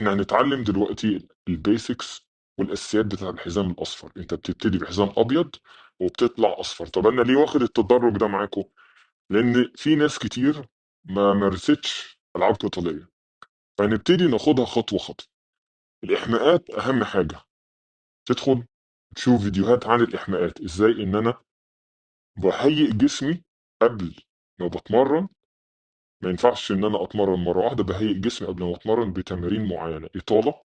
احنا هنتعلم دلوقتي البيسكس والاساسيات بتاع الحزام الاصفر. انت بتبتدي بحزام ابيض وبتطلع اصفر. طب انا ليه واخد التدرج ده معاكم؟ لان في ناس كتير ما مارستش العاب قتاليه، فهنبتدي ناخدها خطوه خطوه. الاحماءات اهم حاجه. تدخل تشوف فيديوهات عن الاحماءات، ازاي ان انا بهيئ جسمي قبل ما بتمرن. ما ينفعش ان انا اتمرن مره واحده، بهيئ جسمي قبل ما اتمرن بتمارين معينه، اطاله،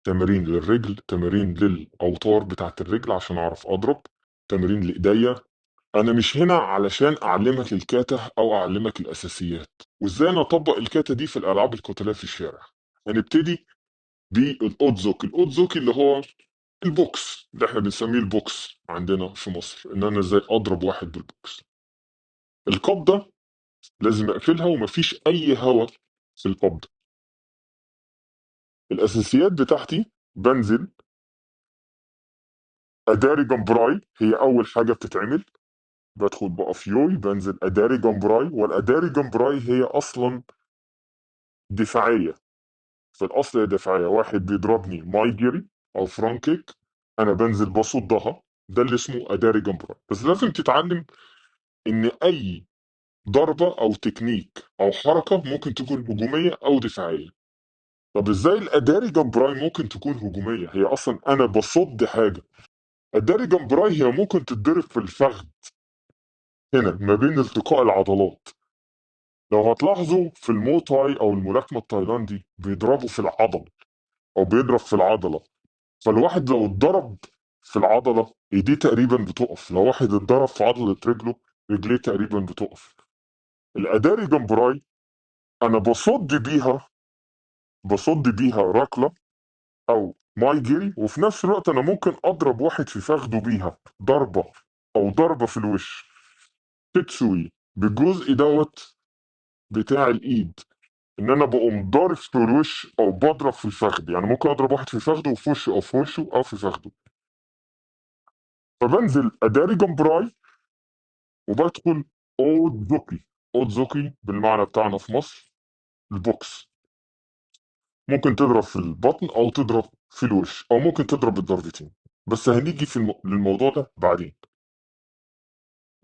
تمارين للرجل، تمارين للاوتار بتاعت الرجل عشان اعرف اضرب، تمارين لايديا. انا مش هنا علشان اعلمك الكاتا او اعلمك الاساسيات وازاي انا اطبق الكاتا دي في الالعاب القتاليه في الشارع. هنبتدي بالاوتزوكي. الاوتزوكي اللي هو البوكس، اللي احنا بنسميه البوكس عندنا في مصر، ان انا ازاي اضرب واحد بالبوكس. القبضه لازم اقفلها ومفيش اي هواء في القبضه. الاساسيات بتاعتي، بنزل اداري جمبراي، هي اول حاجه بتتعمل. بدخل بقف يوي، بنزل اداري جمبراي، والاداري جمبراي هي اصلا دفاعيه. في الاصل هي دفاعيه، واحد بيضربني ماي جيري او فرونكيك، انا بنزل بصدها. ده اللي اسمه اداري جمبراي. بس لازم تتعلم ان اي ضربه او تكنيك او حركه ممكن تكون هجوميه او دفاعيه. طب ازاي الاداري جمبراي ممكن تكون هجوميه؟ هي اصلا انا بصد حاجه. الداري جمبراي هي ممكن تتضرب في الفخذ، هنا ما بين التقاء العضلات. لو هتلاحظوا في الموتاي او الملاكمه التايلاندي بيضربوا في العضل او بيضرب في العضله. فالواحد لو اتضرب في العضله ايديه تقريبا بتقف، لو واحد اتضرب في عضله رجله رجليه تقريبا بتقف. الاداري جمبراي انا بصد بيها ركله او ماي جيري، وفي نفس الوقت انا ممكن اضرب واحد في فخده بيها ضربه، او ضربه في الوش، تتسوي بالجزء دوت بتاع الايد، ان انا بقوم ضارب في الوش او بضرب في الفخذ. يعني ممكن اضرب واحد في فخده وفي وشه او في وشه او في فخده. فبنزل اداري جمبراي وبدخل اوتزوكي. اوتزوكي بالمعنى بتاعنا في مصر البوكس. ممكن تضرب في البطن او تضرب في الوش او ممكن تضرب بالضربتين، بس هنيجي للموضوع ده بعدين.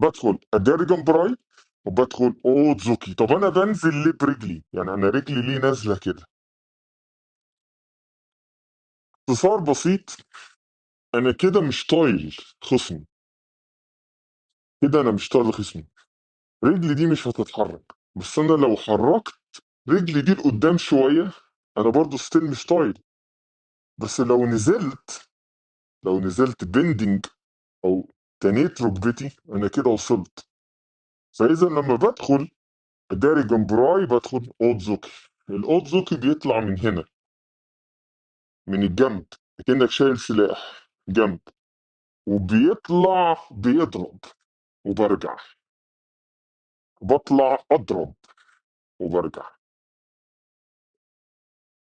بدخل اداري جمبراي وبدخل اوتزوكي. طب انا بنزل ليه برجلي؟ يعني انا رجلي ليه نازله كده؟ اختصار بسيط، انا كده مش طايل خصمي. كده انا مش طايل خصمي، رجلي دي مش هتتحرك. بس انا لو حركت رجلي دي لقدام شويه انا برضو ستيل مش طايل. بس لو نزلت بندنج او تنيت ركبتي انا كده وصلت. فاذا لما بدخل اداري جمبراي بدخل اوتزوكي. الاوتزوكي بيطلع من هنا، من الجنب، كأنك شايل سلاح جنب، وبيطلع بيضرب وبرجع، بطلع اضرب وبرجع.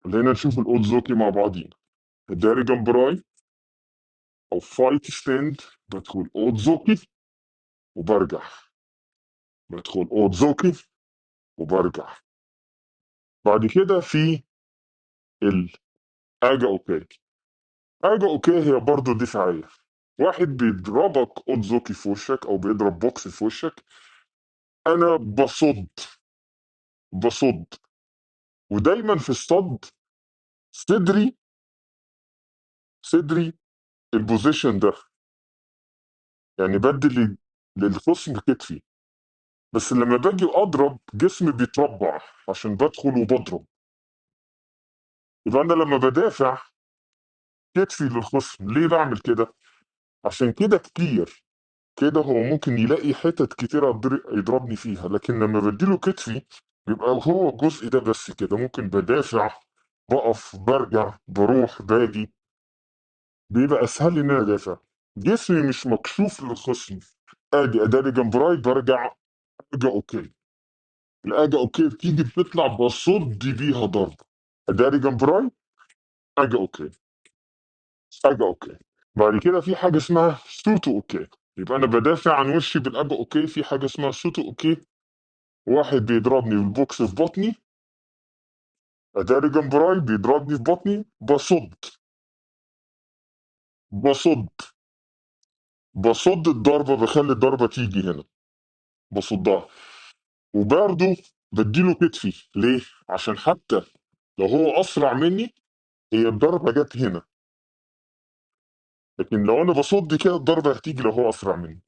خلينا نشوف الاوتزوكي مع بعضينا. الداري جمبراي او فايت ستاند، بدخل اوتزوكي وبرجع، بدخل اوتزوكي وبرجع. بعد كده في الاجا اوكي. اجا اوكي هي برضو دفاعيه. واحد بيضربك اوتزوكي في وشك او بيضرب بوكس في وشك، انا بصد. ودايما في الصد صدري صدري البوزيشن ده، يعني بدي للخصم كتفي. بس لما باجي اضرب جسمي بيتربع عشان بدخل وبضرب. يبقى انا لما بدافع كتفي للخصم. ليه بعمل كده؟ عشان كده كتير كده هو ممكن يلاقي حتت كتيرة يضربني فيها، لكن لما بديله كتفي يبقى هو الجزء ده بس كده. ممكن بدافع، بقف، برجع، بروح، باجي، بيبقى اسهل لي ان انا ادافع. جسمي مش مكشوف للخصم. ادي اداري جمبراي برجع. اجا اوكي. الاجا اوكي بتيجي بتطلع بصد بيها ضرب. اداري جمبراي، اجا اوكي، اجا اوكي. بعد كده في حاجه اسمها سوتو اوكي. يبقى انا بدافع عن وشي بالاجا اوكي. في حاجه اسمها سوتو اوكي، واحد بيضربني بالبوكس في بطني اداري جنب راي بيضربني في بطني، بصد بصد الضربه، بخلي الضربه تيجي هنا، بصدها. وبرضه بديله كتفي ليه؟ عشان حتى لو هو اسرع مني، هي الضربه جت هنا، لكن لو انا بصد كده الضربه هتيجي لو هو اسرع مني،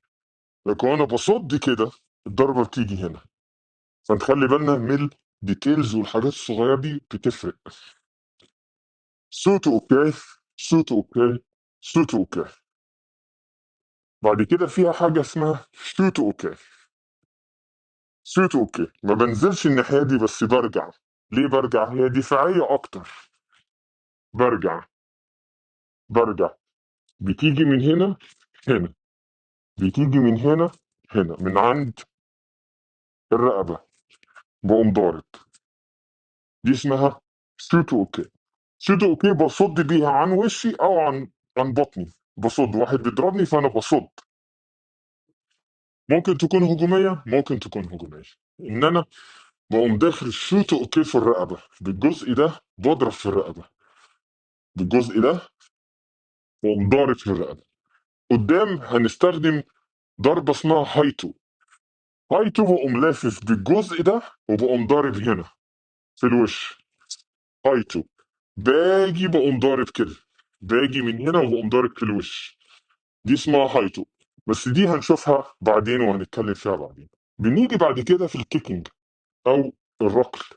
لكن انا بصد كده الضربه بتيجي هنا. فنخلي بالنا من الديتيلز والحاجات الصغيره دي بتفرق. صوته اوكي، صوته اوكي، صوته اوكي. بعد كده فيها حاجه اسمها شوت اوكي. شوت اوكي ما بنزلش الناحيه دي بس برجع. ليه برجع؟ هي دفاعيه اكتر. برجع، برجع. بتيجي من هنا، هنا. بتيجي من هنا، هنا من عند الرقبه، بقوم ضارب. دي اسمها شوت اوكي. شوت اوكي بصد بيها عن وشي او عن بطني. بصد، واحد بيضربني فانا بصد. ممكن تكون هجوميه، ممكن تكون هجوميه. ان انا بقوم داخل شوت اوكي في الرقبه، بالجزء ده بضرب في الرقبه، بالجزء ده بقوم ضارب في الرقبه. قدام هنستخدم ضربه اسمها هايتو. هايتو بقوم لافف بالجزء ده وبقوم ضارب هنا في الوش. هايتو. باجي بقوم ضارب كده، باجي من هنا وبقوم ضارب في الوش. دي اسمها هايتو. بس دي هنشوفها بعدين وهنتكلم فيها بعدين. بنيجي بعد كده في الكيكنج او الركل.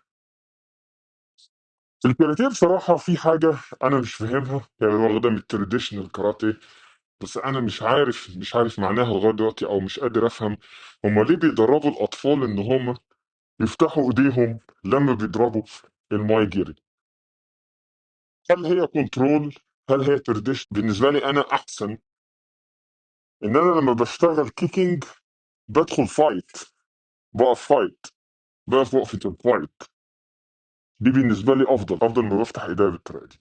في الكاراتيه بصراحة في حاجة أنا مش فاهمها، هي واخدة من التراديشنال كاراتيه، بس أنا مش عارف معناها لغاية دلوقتي، أو مش قادر أفهم هما ليه بيدربوا الأطفال إن هما يفتحوا إيديهم لما بيضربوا الماي جيري. هل هي كنترول؟ هل هي تراديشن؟ بالنسبة لي أنا أحسن إن أنا لما بشتغل كيكنج بدخل فايت، بقف فايت، بقف وقفة الفايت. دي بالنسبة لي أفضل ما بفتح إيديا بالطريقة دي.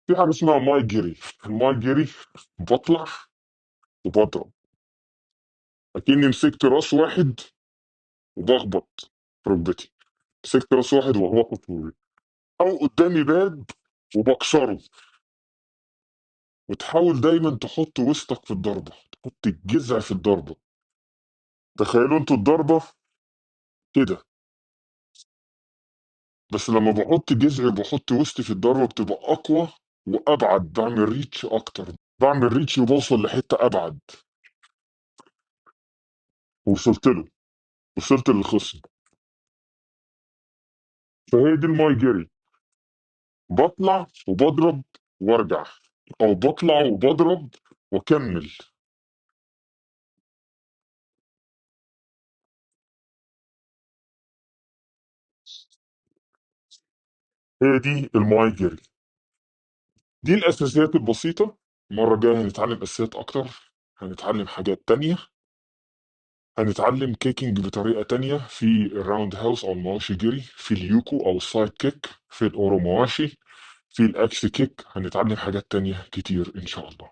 في حاجة اسمها ماي جيري. الماي جيري بطلع وبضرب، اكني مسكت راس واحد وبخبط في ركبتي. مسكت راس واحد وبخبط في ركبتي، او قدامي باب وبكسره. وتحاول دايما تحط وسطك في الضربه، تحط الجذع في الضربه. تخيلوا انتوا الضربه كده، بس لما بحط جذعي وبحط وسطي في الضربه بتبقى اقوى وابعد، بعمل ريتش اكتر، بعمل ريتش وبوصل لحته ابعد. وصلت له، وصلت للخصم. فهي دي الماي جيري. بطلع وبضرب وارجع، او بطلع وبضرب واكمل. هي دي الماي جيري. دي الاساسيات البسيطه. المره الجايه هنتعلم اساسيات اكتر، هنتعلم حاجات تانية. هنتعلم كيكنج بطريقه تانية في الراوند هاوس او المواشي جيري، في اليوكو او السايد كيك، في الاورو مواشي، في الاكس كيك. هنتعلم حاجات تانية كتير ان شاء الله.